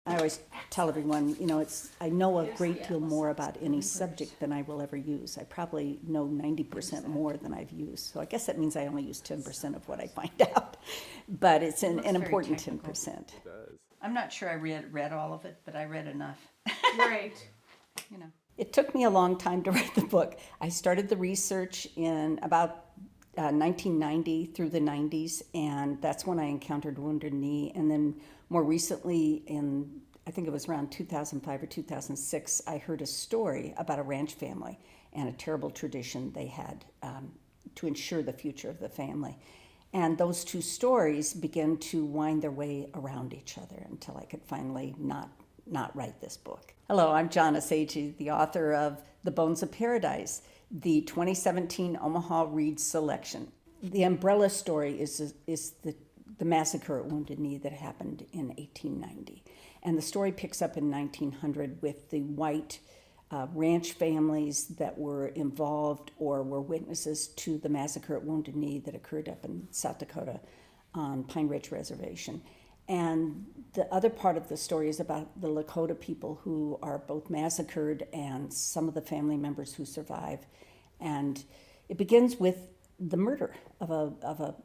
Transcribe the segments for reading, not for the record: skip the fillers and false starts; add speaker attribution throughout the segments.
Speaker 1: I always tell everyone, I know a great deal more about any subject than I will ever use. I probably know 90% more than I've used. So I guess that means I only use 10% of what I find out. But it's an important 10%.
Speaker 2: It does.
Speaker 1: I'm not sure I read all of it, but I read enough.
Speaker 3: Right.
Speaker 1: It took me a long time to write the book. I started the research in about 1990 through the 90s, and that's when I encountered Wounded Knee. And then more recently, I think it was around 2005 or 2006, I heard a story about a ranch family and a terrible tradition they had to ensure the future of the family. And those two stories began to wind their way around each other until I could finally not write this book. Hello, I'm Jonis Agee, the author of The Bones of Paradise, the 2017 Omaha Reads selection. The umbrella story is the massacre at Wounded Knee that happened in 1890. And the story picks up in 1900 with the white ranch families that were involved or were witnesses to the massacre at Wounded Knee that occurred up in South Dakota on Pine Ridge Reservation. And the other part of the story is about the Lakota people who are both massacred and some of the family members who survive. And it begins with the murder of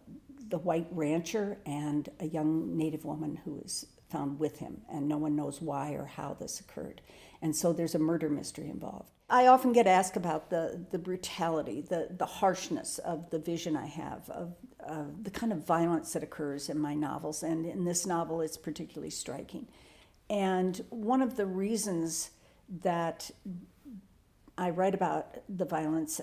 Speaker 1: the white rancher and a young Native woman who is found with him, and no one knows why or how this occurred. And so there's a murder mystery involved. I often get asked about the brutality, the harshness of the vision I have of the kind of violence that occurs in my novels, and in this novel it's particularly striking. And one of the reasons that I write about the violence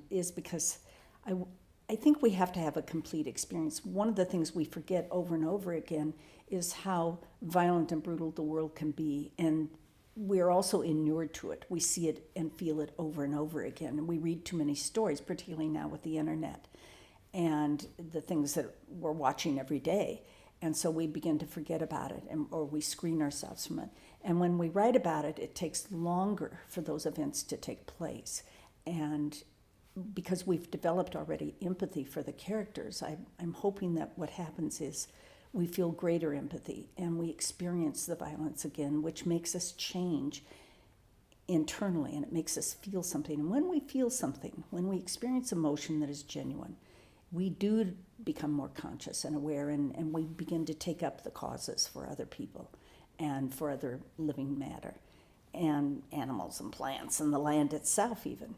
Speaker 1: is because I think we have to have a complete experience. One of the things we forget over and over again is how violent and brutal the world can be, and we're also inured to it. We see it and feel it over and over again, and we read too many stories, particularly now with the internet and the things that we're watching every day. And so we begin to forget about it, or we screen ourselves from it. And when we write about it, it takes longer for those events to take place. And because we've developed already empathy for the characters, I'm hoping that what happens is we feel greater empathy and we experience the violence again, which makes us change internally, and it makes us feel something. And when we feel something, when we experience emotion that is genuine, we do become more conscious and aware, and we begin to take up the causes for other people and for other living matter and animals and plants and the land itself even.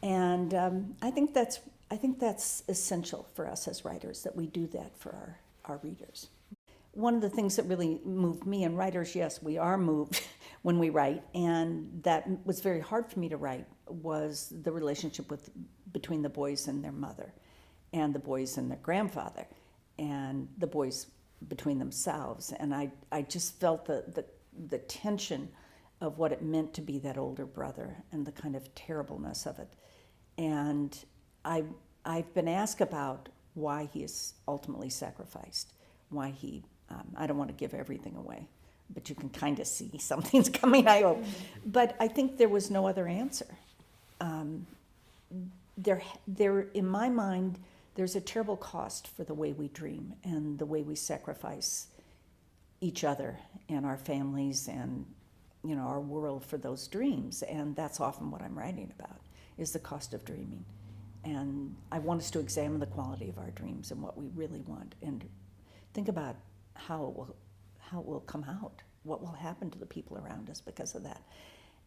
Speaker 1: And I think that's essential for us as writers, that we do that for our readers. One of the things that really moved me, and writers, yes, we are moved when we write, and that was very hard for me to write, was the relationship between the boys and their mother, and the boys and their grandfather, and the boys between themselves. And I just felt the tension of what it meant to be that older brother and the kind of terribleness of it. And I've been asked about why he is ultimately sacrificed, why he, I don't want to give everything away, but you can kind of see something's coming, I hope. But I think there was no other answer. In my mind, there's a terrible cost for the way we dream and the way we sacrifice each other and our families and our world for those dreams. And that's often what I'm writing about, is the cost of dreaming. And I want us to examine the quality of our dreams and what we really want, and think about how it will come out, what will happen to the people around us because of that.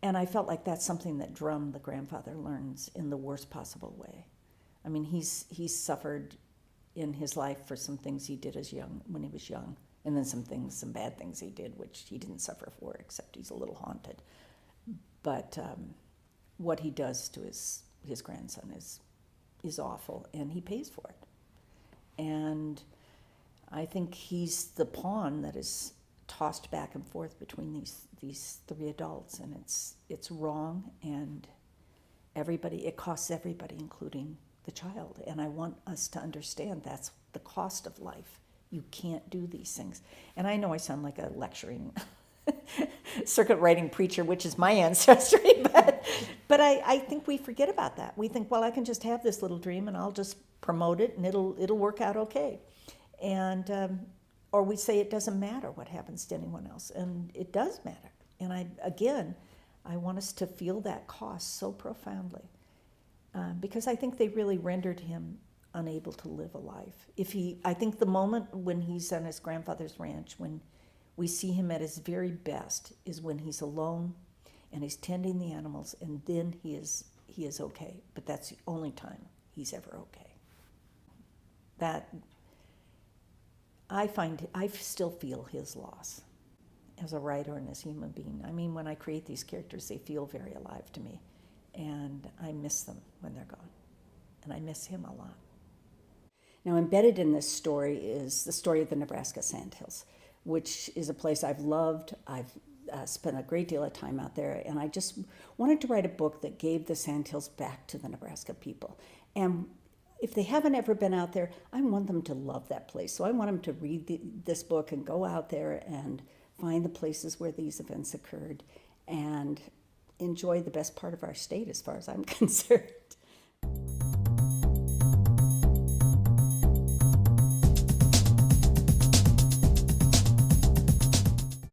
Speaker 1: And I felt like that's something that Drum, the grandfather, learns in the worst possible way. I mean, he's suffered in his life for some things he did when he was young, and then some bad things he did, which he didn't suffer for, except he's a little haunted. But what he does to his grandson is awful, and he pays for it. And I think he's the pawn that is tossed back and forth between these three adults, and it's wrong, and it costs everybody, including the child. And I want us to understand that's the cost of life. You can't do these things. And I know I sound like a lecturing circuit riding preacher, which is my ancestry, but I think we forget about that. We think, well, I can just have this little dream and I'll just promote it and it'll work out okay. And
Speaker 2: or we say it doesn't matter what happens to anyone else, and it does matter. And I want us to feel that cost so profoundly, because I think they really rendered him unable to live a life. I think the moment when he's on his grandfather's ranch, when we see him at his very best, is when he's alone and he's tending the animals, and then he is okay. But that's the only time he's ever okay. That I still feel his loss as a writer and as a human being. I mean, when I create these characters, they feel very alive to me, and I miss them when they're gone, and I miss him a lot.
Speaker 1: Now, embedded in this story is the story of the Nebraska Sandhills, which is a place I've loved. I've spent a great deal of time out there, and I just wanted to write a book that gave the Sandhills back to the Nebraska people. And if they haven't ever been out there, I want them to love that place. So I want them to read this book and go out there and find the places where these events occurred and enjoy the best part of our state as far as I'm concerned.